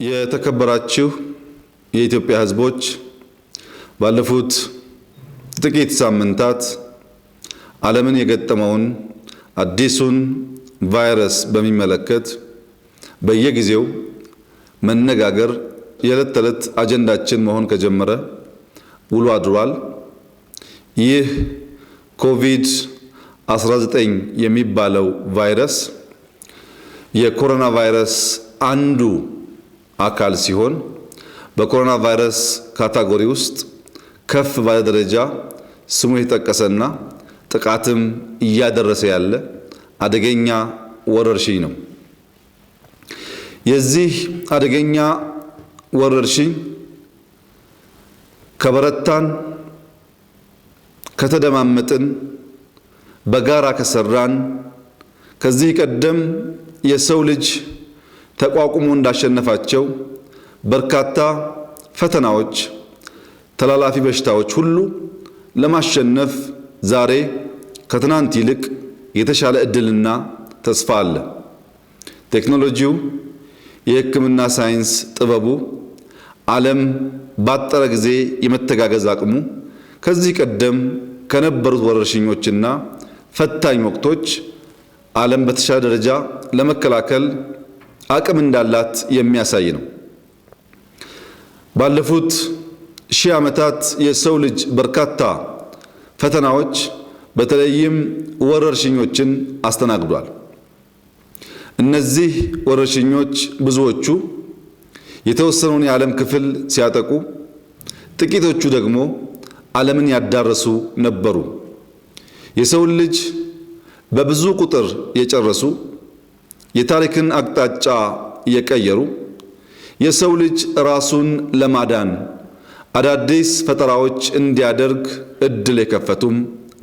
የተከበራችሁ የኢትዮጵያ ሕዝቦች ባለፉት ጥቂት ሳምንታት ዓለምን የገጠመውን አዲሱን ቫይረስ በሚመለከት በየጊዜው መነጋገር የዕለት ተዕለት አጀንዳችን መሆን ከጀመረ ውሎ አድሯል። ይህ ኮቪድ-19 የሚባለው ቫይረስ የኮሮና ቫይረስ አንዱ አካል ሲሆን በኮሮና ቫይረስ ካታጎሪ ውስጥ ከፍ ባለ ደረጃ ስሙ የተጠቀሰና ጥቃትም እያደረሰ ያለ አደገኛ ወረርሽኝ ነው። የዚህ አደገኛ ወረርሽኝ ከበረታን፣ ከተደማመጥን፣ በጋራ ከሰራን ከዚህ ቀደም የሰው ልጅ ተቋቁሞ እንዳሸነፋቸው በርካታ ፈተናዎች፣ ተላላፊ በሽታዎች ሁሉ ለማሸነፍ ዛሬ ከትናንት ይልቅ የተሻለ ዕድልና ተስፋ አለ። ቴክኖሎጂው፣ የሕክምና ሳይንስ ጥበቡ፣ ዓለም ባጠረ ጊዜ የመተጋገዝ አቅሙ ከዚህ ቀደም ከነበሩት ወረርሽኞችና ፈታኝ ወቅቶች ዓለም በተሻለ ደረጃ ለመከላከል አቅም እንዳላት የሚያሳይ ነው። ባለፉት ሺህ ዓመታት የሰው ልጅ በርካታ ፈተናዎች በተለይም ወረርሽኞችን አስተናግዷል። እነዚህ ወረርሽኞች ብዙዎቹ የተወሰነውን የዓለም ክፍል ሲያጠቁ፣ ጥቂቶቹ ደግሞ ዓለምን ያዳረሱ ነበሩ። የሰውን ልጅ በብዙ ቁጥር የጨረሱ፣ የታሪክን አቅጣጫ የቀየሩ፣ የሰው ልጅ ራሱን ለማዳን አዳዲስ ፈጠራዎች እንዲያደርግ እድል የከፈቱም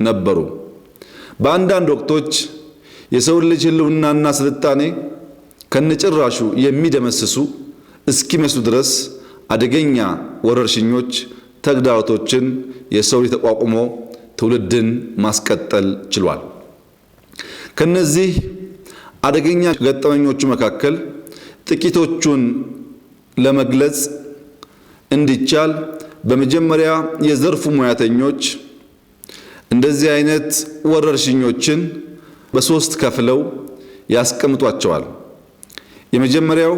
ነበሩ። በአንዳንድ ወቅቶች የሰውን ልጅ ሕልውናና ስልጣኔ ከነጭራሹ የሚደመስሱ እስኪመስሉ ድረስ አደገኛ ወረርሽኞች፣ ተግዳሮቶችን የሰው ልጅ ተቋቁሞ ትውልድን ማስቀጠል ችሏል። ከነዚህ አደገኛ ገጠመኞቹ መካከል ጥቂቶቹን ለመግለጽ እንዲቻል በመጀመሪያ የዘርፉ ሙያተኞች እንደዚህ አይነት ወረርሽኞችን በሶስት ከፍለው ያስቀምጧቸዋል። የመጀመሪያው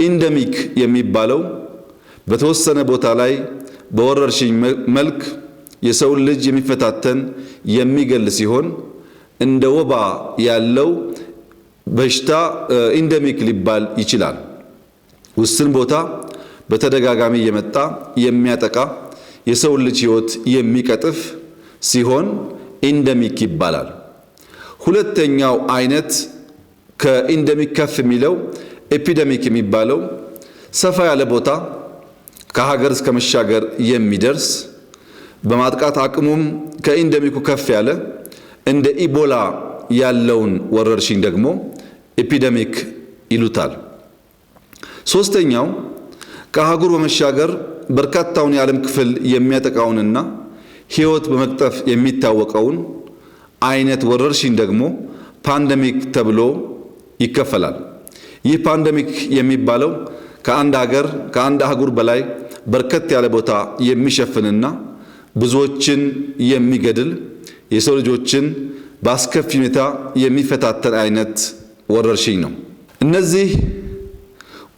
ኢንደሚክ የሚባለው በተወሰነ ቦታ ላይ በወረርሽኝ መልክ የሰውን ልጅ የሚፈታተን የሚገል ሲሆን እንደ ወባ ያለው በሽታ ኢንደሚክ ሊባል ይችላል። ውስን ቦታ በተደጋጋሚ እየመጣ የሚያጠቃ የሰውን ልጅ ሕይወት የሚቀጥፍ ሲሆን ኢንደሚክ ይባላል። ሁለተኛው አይነት ከኢንደሚክ ከፍ የሚለው ኤፒደሚክ የሚባለው ሰፋ ያለ ቦታ ከሀገር እስከ መሻገር የሚደርስ በማጥቃት አቅሙም ከኢንደሚኩ ከፍ ያለ እንደ ኢቦላ ያለውን ወረርሽኝ ደግሞ ኤፒደሚክ ይሉታል። ሶስተኛው ከአህጉር በመሻገር በርካታውን የዓለም ክፍል የሚያጠቃውንና ሕይወት በመቅጠፍ የሚታወቀውን አይነት ወረርሽኝ ደግሞ ፓንደሚክ ተብሎ ይከፈላል። ይህ ፓንደሚክ የሚባለው ከአንድ ሀገር ከአንድ አህጉር በላይ በርከት ያለ ቦታ የሚሸፍንና ብዙዎችን የሚገድል የሰው ልጆችን በአስከፊ ሁኔታ የሚፈታተን አይነት ወረርሽኝ ነው። እነዚህ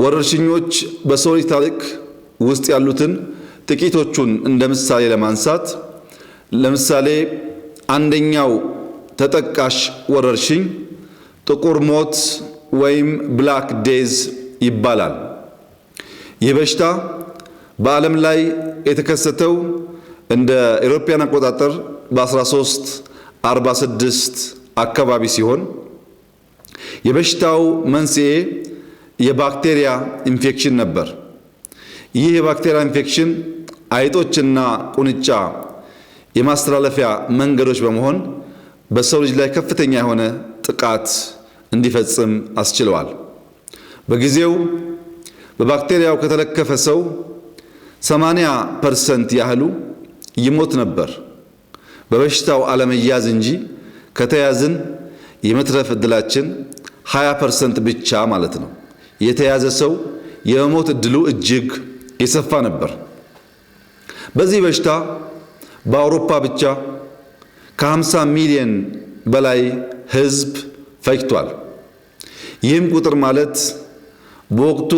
ወረርሽኞች በሰው ልጅ ታሪክ ውስጥ ያሉትን ጥቂቶቹን እንደ ምሳሌ ለማንሳት፣ ለምሳሌ አንደኛው ተጠቃሽ ወረርሽኝ ጥቁር ሞት ወይም ብላክ ዴዝ ይባላል። ይህ በሽታ በዓለም ላይ የተከሰተው እንደ አውሮፓውያን አቆጣጠር በ1346 አካባቢ ሲሆን የበሽታው መንስኤ የባክቴሪያ ኢንፌክሽን ነበር። ይህ የባክቴሪያ ኢንፌክሽን አይጦችና ቁንጫ የማስተላለፊያ መንገዶች በመሆን በሰው ልጅ ላይ ከፍተኛ የሆነ ጥቃት እንዲፈጽም አስችለዋል። በጊዜው በባክቴሪያው ከተለከፈ ሰው 80% ያህሉ ይሞት ነበር። በበሽታው አለመያዝ እንጂ ከተያዝን የመትረፍ ዕድላችን 20% ብቻ ማለት ነው። የተያዘ ሰው የመሞት እድሉ እጅግ የሰፋ ነበር። በዚህ በሽታ በአውሮፓ ብቻ ከ50 ሚሊዮን በላይ ሕዝብ ፈጅቷል። ይህም ቁጥር ማለት በወቅቱ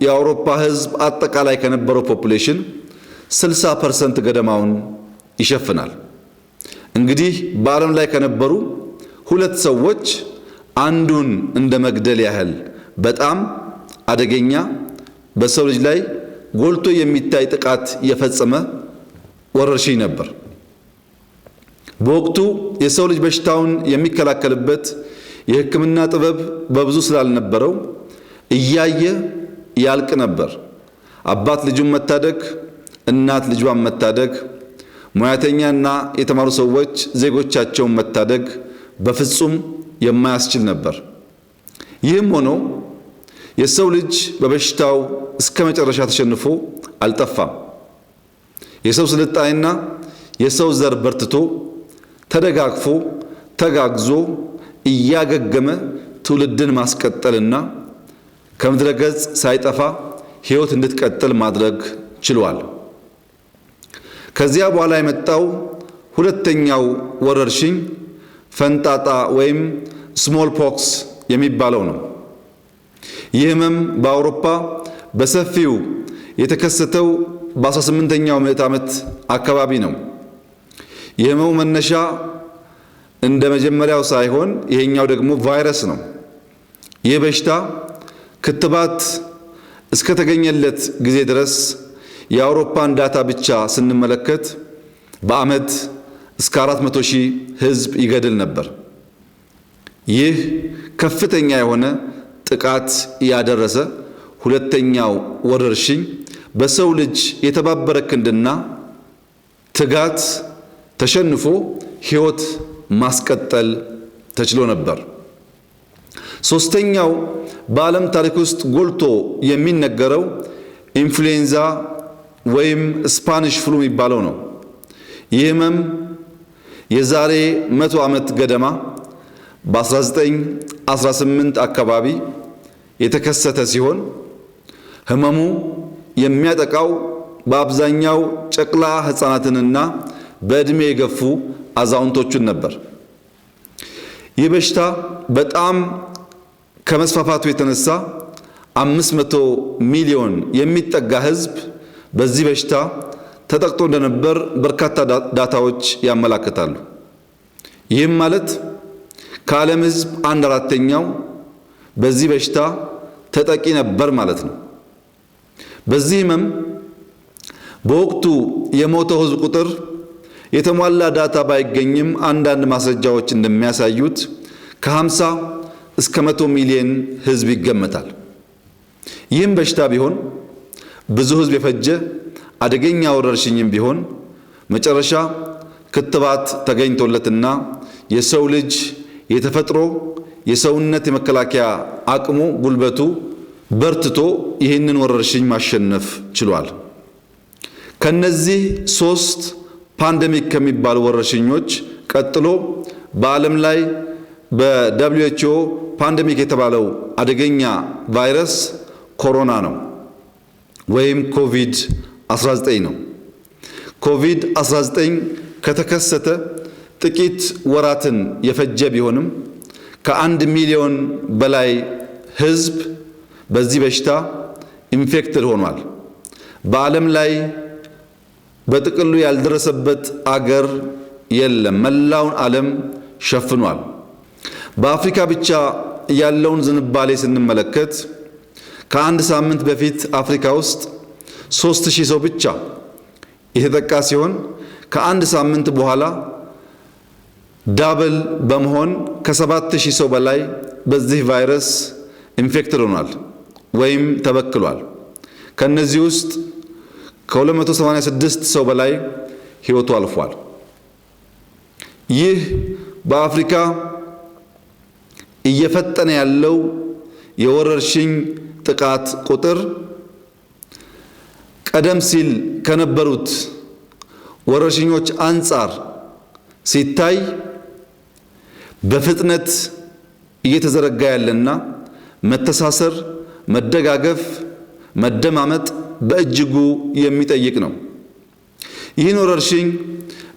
የአውሮፓ ሕዝብ አጠቃላይ ከነበረው ፖፑሌሽን 60% ገደማውን ይሸፍናል። እንግዲህ በዓለም ላይ ከነበሩ ሁለት ሰዎች አንዱን እንደ መግደል ያህል በጣም አደገኛ በሰው ልጅ ላይ ጎልቶ የሚታይ ጥቃት የፈጸመ ወረርሽኝ ነበር። በወቅቱ የሰው ልጅ በሽታውን የሚከላከልበት የሕክምና ጥበብ በብዙ ስላልነበረው እያየ ያልቅ ነበር። አባት ልጁን መታደግ፣ እናት ልጇን መታደግ፣ ሙያተኛና የተማሩ ሰዎች ዜጎቻቸውን መታደግ በፍጹም የማያስችል ነበር። ይህም ሆኖ የሰው ልጅ በበሽታው እስከ መጨረሻ ተሸንፎ አልጠፋም። የሰው ስልጣኔና የሰው ዘር በርትቶ ተደጋግፎ ተጋግዞ እያገገመ ትውልድን ማስቀጠልና ከምድረ ገጽ ሳይጠፋ ሕይወት እንድትቀጥል ማድረግ ችሏል። ከዚያ በኋላ የመጣው ሁለተኛው ወረርሽኝ ፈንጣጣ ወይም ስሞል ፖክስ የሚባለው ነው። ይህ ህመም በአውሮፓ በሰፊው የተከሰተው በ18ኛው ምዕተ ዓመት አካባቢ ነው። የህመሙ መነሻ እንደ መጀመሪያው ሳይሆን ይሄኛው ደግሞ ቫይረስ ነው። ይህ በሽታ ክትባት እስከተገኘለት ጊዜ ድረስ የአውሮፓን ዳታ ብቻ ስንመለከት በዓመት እስከ 400,000 ሕዝብ ይገድል ነበር። ይህ ከፍተኛ የሆነ ጥቃት ያደረሰ ሁለተኛው ወረርሽኝ በሰው ልጅ የተባበረ ክንድና ትጋት ተሸንፎ ሕይወት ማስቀጠል ተችሎ ነበር። ሶስተኛው በዓለም ታሪክ ውስጥ ጎልቶ የሚነገረው ኢንፍሉዌንዛ ወይም ስፓኒሽ ፍሉ የሚባለው ነው። ይህ ህመም የዛሬ 100 ዓመት ገደማ በ1918 አካባቢ የተከሰተ ሲሆን ህመሙ የሚያጠቃው በአብዛኛው ጨቅላ ሕፃናትንና በዕድሜ የገፉ አዛውንቶችን ነበር። ይህ በሽታ በጣም ከመስፋፋቱ የተነሳ 500 ሚሊዮን የሚጠጋ ሕዝብ በዚህ በሽታ ተጠቅቶ እንደነበር በርካታ ዳታዎች ያመላክታሉ። ይህም ማለት ከዓለም ሕዝብ 1/4ኛው በዚህ በሽታ ተጠቂ ነበር ማለት ነው። በዚህ ህመም በወቅቱ የሞተው ሕዝብ ቁጥር የተሟላ ዳታ ባይገኝም አንዳንድ ማስረጃዎች እንደሚያሳዩት ከ50 እስከ 100 ሚሊዮን ሕዝብ ይገመታል። ይህም በሽታ ቢሆን ብዙ ሕዝብ የፈጀ አደገኛ ወረርሽኝም ቢሆን መጨረሻ ክትባት ተገኝቶለትና የሰው ልጅ የተፈጥሮ የሰውነት የመከላከያ አቅሙ ጉልበቱ በርትቶ ይህንን ወረርሽኝ ማሸነፍ ችሏል። ከነዚህ 3 ፓንደሚክ ከሚባሉ ወረርሽኞች ቀጥሎ በዓለም ላይ በWHO ፓንደሚክ የተባለው አደገኛ ቫይረስ ኮሮና ነው ወይም ኮቪድ-19 ነው። ኮቪድ-19 ከተከሰተ ጥቂት ወራትን የፈጀ ቢሆንም ከ1 ሚሊዮን በላይ ሕዝብ በዚህ በሽታ ኢንፌክትድ ሆኗል። በዓለም ላይ በጥቅሉ ያልደረሰበት አገር የለም። መላውን ዓለም ሸፍኗል። በአፍሪካ ብቻ ያለውን ዝንባሌ ስንመለከት ከአንድ ሳምንት በፊት አፍሪካ ውስጥ 3000 ሰው ብቻ የተጠቃ ሲሆን ከአንድ ሳምንት በኋላ ዳብል በመሆን ከ7000 ሰው በላይ በዚህ ቫይረስ ኢንፌክትድ ሆኗል ወይም ተበክሏል። ከነዚህ ውስጥ ከ286 ሰው በላይ ሕይወቱ አልፏል። ይህ በአፍሪካ እየፈጠነ ያለው የወረርሽኝ ጥቃት ቁጥር ቀደም ሲል ከነበሩት ወረርሽኞች አንጻር ሲታይ በፍጥነት እየተዘረጋ ያለና መተሳሰር፣ መደጋገፍ መደማመጥ በእጅጉ የሚጠይቅ ነው። ይህን ወረርሽኝ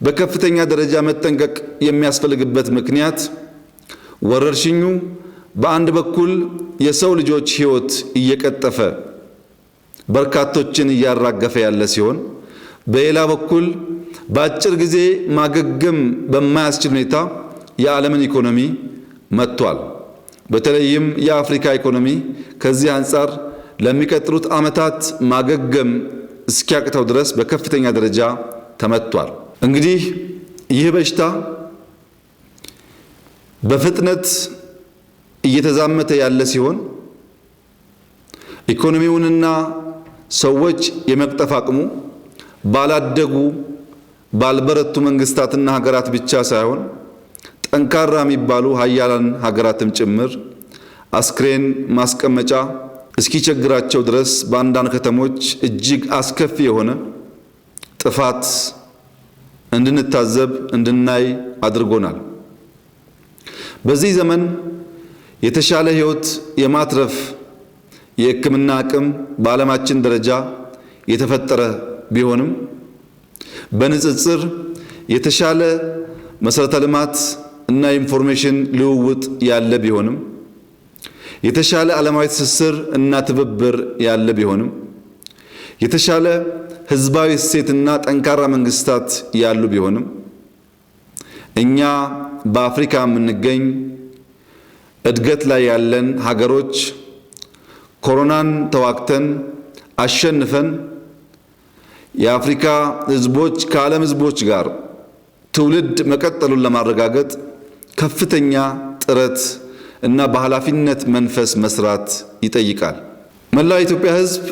በከፍተኛ ደረጃ መጠንቀቅ የሚያስፈልግበት ምክንያት ወረርሽኙ በአንድ በኩል የሰው ልጆች ሕይወት እየቀጠፈ በርካቶችን እያራገፈ ያለ ሲሆን በሌላ በኩል በአጭር ጊዜ ማገገም በማያስችል ሁኔታ የዓለምን ኢኮኖሚ መጥቷል። በተለይም የአፍሪካ ኢኮኖሚ ከዚህ አንጻር ለሚቀጥሉት ዓመታት ማገገም እስኪያቅተው ድረስ በከፍተኛ ደረጃ ተመቷል። እንግዲህ ይህ በሽታ በፍጥነት እየተዛመተ ያለ ሲሆን ኢኮኖሚውንና ሰዎች የመቅጠፍ አቅሙ ባላደጉ ባልበረቱ መንግስታትና ሀገራት ብቻ ሳይሆን ጠንካራ የሚባሉ ሀያላን ሀገራትም ጭምር አስክሬን ማስቀመጫ እስኪቸግራቸው ድረስ በአንዳንድ ከተሞች እጅግ አስከፊ የሆነ ጥፋት እንድንታዘብ እንድናይ አድርጎናል። በዚህ ዘመን የተሻለ ሕይወት የማትረፍ የሕክምና አቅም በዓለማችን ደረጃ የተፈጠረ ቢሆንም በንጽጽር የተሻለ መሰረተ ልማት እና ኢንፎርሜሽን ልውውጥ ያለ ቢሆንም የተሻለ ዓለማዊ ትስስር እና ትብብር ያለ ቢሆንም የተሻለ ህዝባዊ እሴትና ጠንካራ መንግስታት ያሉ ቢሆንም እኛ በአፍሪካ የምንገኝ እድገት ላይ ያለን ሀገሮች ኮሮናን ተዋግተን አሸንፈን የአፍሪካ ህዝቦች ከዓለም ህዝቦች ጋር ትውልድ መቀጠሉን ለማረጋገጥ ከፍተኛ ጥረት እና በኃላፊነት መንፈስ መስራት ይጠይቃል። መላው የኢትዮጵያ ህዝብ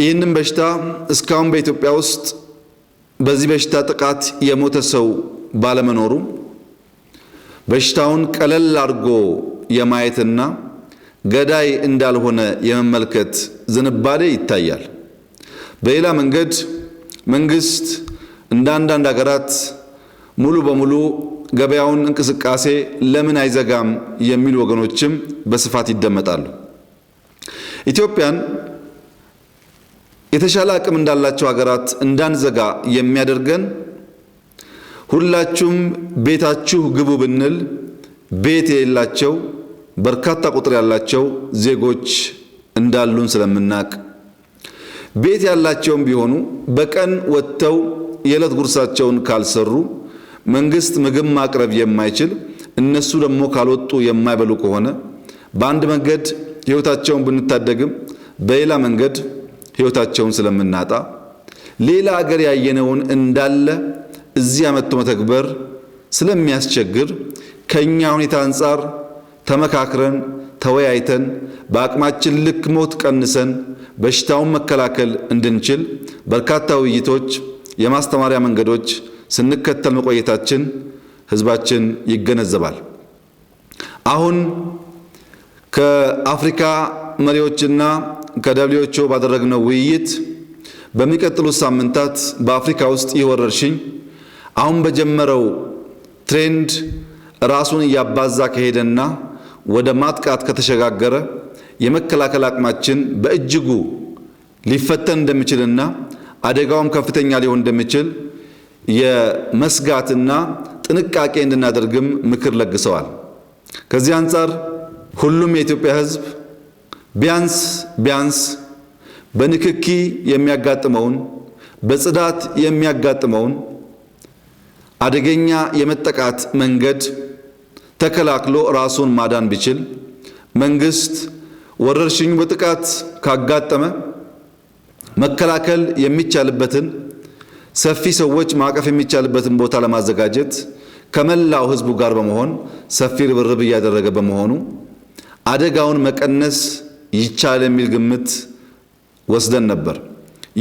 ይህንን በሽታ እስካሁን በኢትዮጵያ ውስጥ በዚህ በሽታ ጥቃት የሞተ ሰው ባለመኖሩ በሽታውን ቀለል አድርጎ የማየትና ገዳይ እንዳልሆነ የመመልከት ዝንባሌ ይታያል። በሌላ መንገድ መንግስት እንደ አንዳንድ ሀገራት ሙሉ በሙሉ ገበያውን እንቅስቃሴ ለምን አይዘጋም የሚሉ ወገኖችም በስፋት ይደመጣሉ። ኢትዮጵያን የተሻለ አቅም እንዳላቸው ሀገራት እንዳንዘጋ የሚያደርገን ሁላችሁም ቤታችሁ ግቡ ብንል ቤት የሌላቸው በርካታ ቁጥር ያላቸው ዜጎች እንዳሉን ስለምናቅ ቤት ያላቸውም ቢሆኑ በቀን ወጥተው የዕለት ጉርሳቸውን ካልሰሩ መንግስት ምግብ ማቅረብ የማይችል እነሱ ደግሞ ካልወጡ የማይበሉ ከሆነ በአንድ መንገድ ህይወታቸውን ብንታደግም በሌላ መንገድ ህይወታቸውን ስለምናጣ ሌላ ሀገር ያየነውን እንዳለ እዚህ አመጡ መተግበር ስለሚያስቸግር ከኛ ሁኔታ አንፃር ተመካክረን ተወያይተን በአቅማችን ልክ ሞት ቀንሰን በሽታውን መከላከል እንድንችል በርካታ ውይይቶች፣ የማስተማሪያ መንገዶች ስንከተል መቆየታችን ህዝባችን ይገነዘባል። አሁን ከአፍሪካ መሪዎችና ከደብሊውኤችኦ ባደረግነው ውይይት በሚቀጥሉት ሳምንታት በአፍሪካ ውስጥ ይህ ወረርሽኝ አሁን በጀመረው ትሬንድ ራሱን እያባዛ ከሄደና ወደ ማጥቃት ከተሸጋገረ የመከላከል አቅማችን በእጅጉ ሊፈተን እንደሚችልና አደጋውም ከፍተኛ ሊሆን እንደሚችል የመስጋትና ጥንቃቄ እንድናደርግም ምክር ለግሰዋል። ከዚህ አንፃር ሁሉም የኢትዮጵያ ህዝብ ቢያንስ በንክኪ የሚያጋጥመውን በጽዳት የሚያጋጥመውን አደገኛ የመጠቃት መንገድ ተከላክሎ ራሱን ማዳን ቢችል መንግስት ወረርሽኙ በጥቃት ካጋጠመ መከላከል የሚቻልበትን ሰፊ ሰዎች ማቀፍ የሚቻልበትን ቦታ ለማዘጋጀት ከመላው ህዝቡ ጋር በመሆን ሰፊ ርብርብ እያደረገ በመሆኑ አደጋውን መቀነስ ይቻላል የሚል ግምት ወስደን ነበር።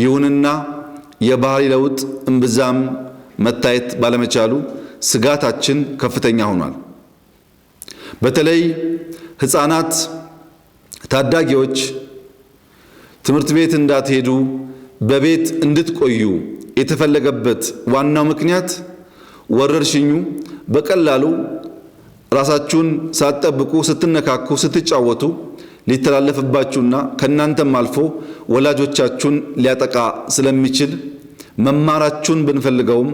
ይሁንና የባህሪ ለውጥ እምብዛም መታየት ባለመቻሉ ስጋታችን ከፍተኛ ሆኗል። በተለይ ህፃናት፣ ታዳጊዎች ትምህርት ቤት እንዳትሄዱ በቤት እንድትቆዩ የተፈለገበት ዋናው ምክንያት ወረርሽኙ በቀላሉ ራሳችሁን ሳትጠብቁ ስትነካኩ ስትጫወቱ ሊተላለፍባችሁና ከናንተም አልፎ ወላጆቻችሁን ሊያጠቃ ስለሚችል መማራችሁን ብንፈልገውም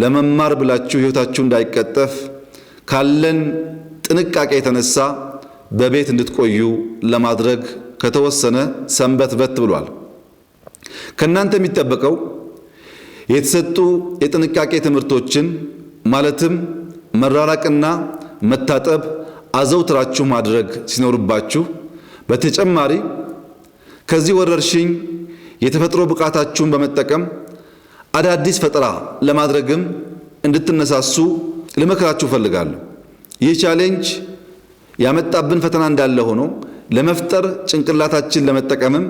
ለመማር ብላችሁ ሕይወታችሁ እንዳይቀጠፍ ካለን ጥንቃቄ የተነሳ በቤት እንድትቆዩ ለማድረግ ከተወሰነ ሰንበትበት ብሏል። ከናንተ የሚጠበቀው የተሰጡ የጥንቃቄ ትምህርቶችን ማለትም መራራቅና መታጠብ አዘውትራችሁ ማድረግ ሲኖርባችሁ፣ በተጨማሪ ከዚህ ወረርሽኝ የተፈጥሮ ብቃታችሁን በመጠቀም አዳዲስ ፈጠራ ለማድረግም እንድትነሳሱ ልመክራችሁ ፈልጋለሁ። ይህ ቻሌንጅ ያመጣብን ፈተና እንዳለ ሆኖ ለመፍጠር ጭንቅላታችን ለመጠቀምም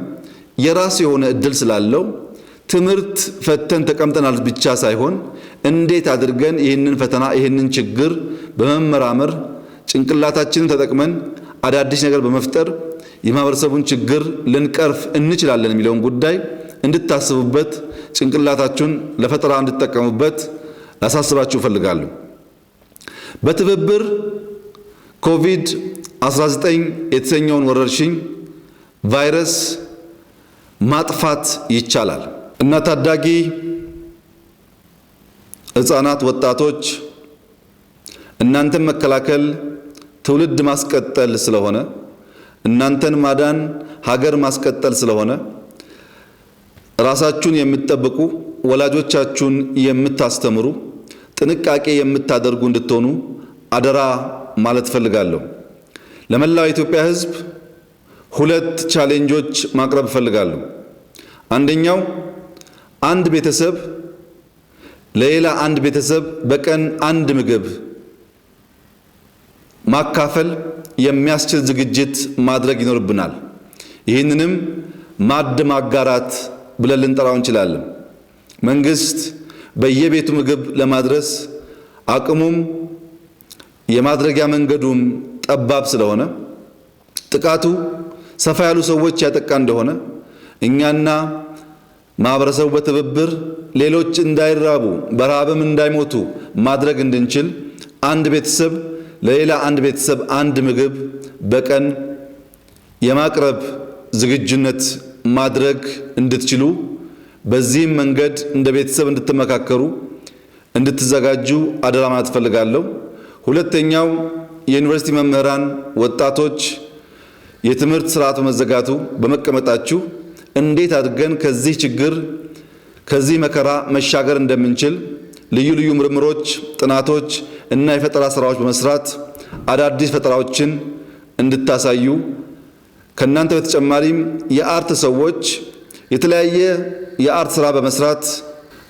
የራሱ የሆነ እድል ስላለው ትምህርት ፈተን ተቀምጠናል ብቻ ሳይሆን እንዴት አድርገን ይህንን ፈተና ይህንን ችግር በመመራመር ጭንቅላታችንን ተጠቅመን አዳዲስ ነገር በመፍጠር የማህበረሰቡን ችግር ልንቀርፍ እንችላለን የሚለውን ጉዳይ እንድታስቡበት፣ ጭንቅላታችሁን ለፈጠራ እንድትጠቀሙበት ላሳስባችሁ ፈልጋለሁ። በትብብር ኮቪድ-19 የተሰኘውን ወረርሽኝ ቫይረስ ማጥፋት ይቻላል እና ታዳጊ ሕፃናት፣ ወጣቶች እናንተን መከላከል ትውልድ ማስቀጠል ስለሆነ እናንተን ማዳን ሀገር ማስቀጠል ስለሆነ ራሳችሁን የምትጠብቁ ወላጆቻችሁን የምታስተምሩ ጥንቃቄ የምታደርጉ እንድትሆኑ አደራ ማለት ፈልጋለሁ። ለመላው የኢትዮጵያ ሕዝብ ሁለት ቻሌንጆች ማቅረብ ፈልጋለሁ። አንደኛው አንድ ቤተሰብ ለሌላ አንድ ቤተሰብ በቀን አንድ ምግብ ማካፈል የሚያስችል ዝግጅት ማድረግ ይኖርብናል። ይህንንም ማዕድ ማጋራት ብለን ልንጠራው እንችላለን። መንግስት በየቤቱ ምግብ ለማድረስ አቅሙም የማድረጊያ መንገዱም ጠባብ ስለሆነ ጥቃቱ ሰፋ ያሉ ሰዎች ያጠቃ እንደሆነ እኛና ማህበረሰቡ በትብብር ሌሎች እንዳይራቡ በረሃብም እንዳይሞቱ ማድረግ እንድንችል አንድ ቤተሰብ ለሌላ አንድ ቤተሰብ አንድ ምግብ በቀን የማቅረብ ዝግጁነት ማድረግ እንድትችሉ በዚህም መንገድ እንደ ቤተሰብ እንድትመካከሩ እንድትዘጋጁ አደራ ማለት ፈልጋለሁ። ሁለተኛው የዩኒቨርሲቲ መምህራን፣ ወጣቶች የትምህርት ስርዓቱ መዘጋቱ በመቀመጣችሁ እንዴት አድርገን ከዚህ ችግር ከዚህ መከራ መሻገር እንደምንችል ልዩ ልዩ ምርምሮች፣ ጥናቶች እና የፈጠራ ስራዎች በመስራት አዳዲስ ፈጠራዎችን እንድታሳዩ ከናንተ በተጨማሪም የአርት ሰዎች የተለያየ የአርት ስራ በመስራት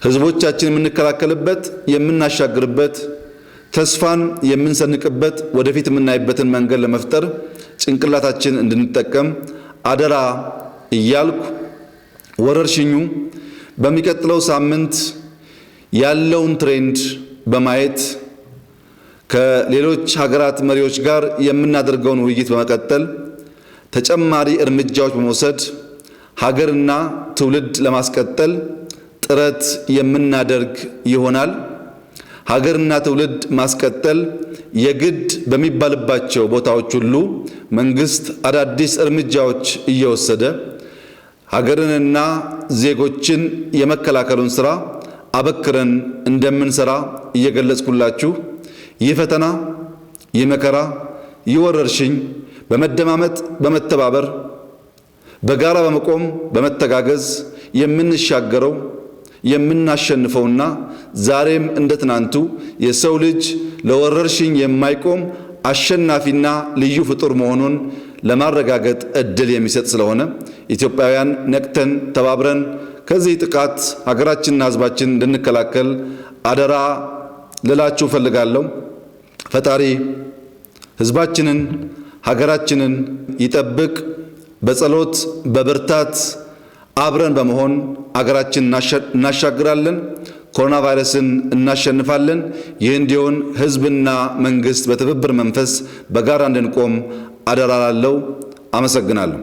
ህዝቦቻችን የምንከላከልበት የምናሻግርበት ተስፋን የምንሰንቅበት ወደፊት የምናይበትን መንገድ ለመፍጠር ጭንቅላታችን እንድንጠቀም አደራ እያልኩ ወረርሽኙ በሚቀጥለው ሳምንት ያለውን ትሬንድ በማየት ከሌሎች ሀገራት መሪዎች ጋር የምናደርገውን ውይይት በመቀጠል ተጨማሪ እርምጃዎች በመውሰድ ሀገርና ትውልድ ለማስቀጠል ጥረት የምናደርግ ይሆናል። ሀገርና ትውልድ ማስቀጠል የግድ በሚባልባቸው ቦታዎች ሁሉ መንግስት አዳዲስ እርምጃዎች እየወሰደ ሀገርንና ዜጎችን የመከላከሉን ስራ አበክረን እንደምንሰራ እየገለጽኩላችሁ ይህ ፈተና፣ ይህ መከራ፣ ይህ ወረርሽኝ በመደማመጥ በመተባበር በጋራ በመቆም በመተጋገዝ የምንሻገረው የምናሸንፈውና ዛሬም እንደ ትናንቱ የሰው ልጅ ለወረርሽኝ የማይቆም አሸናፊና ልዩ ፍጡር መሆኑን ለማረጋገጥ እድል የሚሰጥ ስለሆነ ኢትዮጵያውያን ነቅተን ተባብረን ከዚህ ጥቃት ሀገራችንና ሕዝባችን እንድንከላከል አደራ ልላችሁ ፈልጋለሁ። ፈጣሪ ሕዝባችንን ሀገራችንን ይጠብቅ። በጸሎት በብርታት አብረን በመሆን ሀገራችንን እናሻግራለን። ኮሮና ቫይረስን እናሸንፋለን። ይህ እንዲሆን ሕዝብና መንግስት በትብብር መንፈስ በጋራ እንድንቆም አደራ ላለው። አመሰግናለሁ።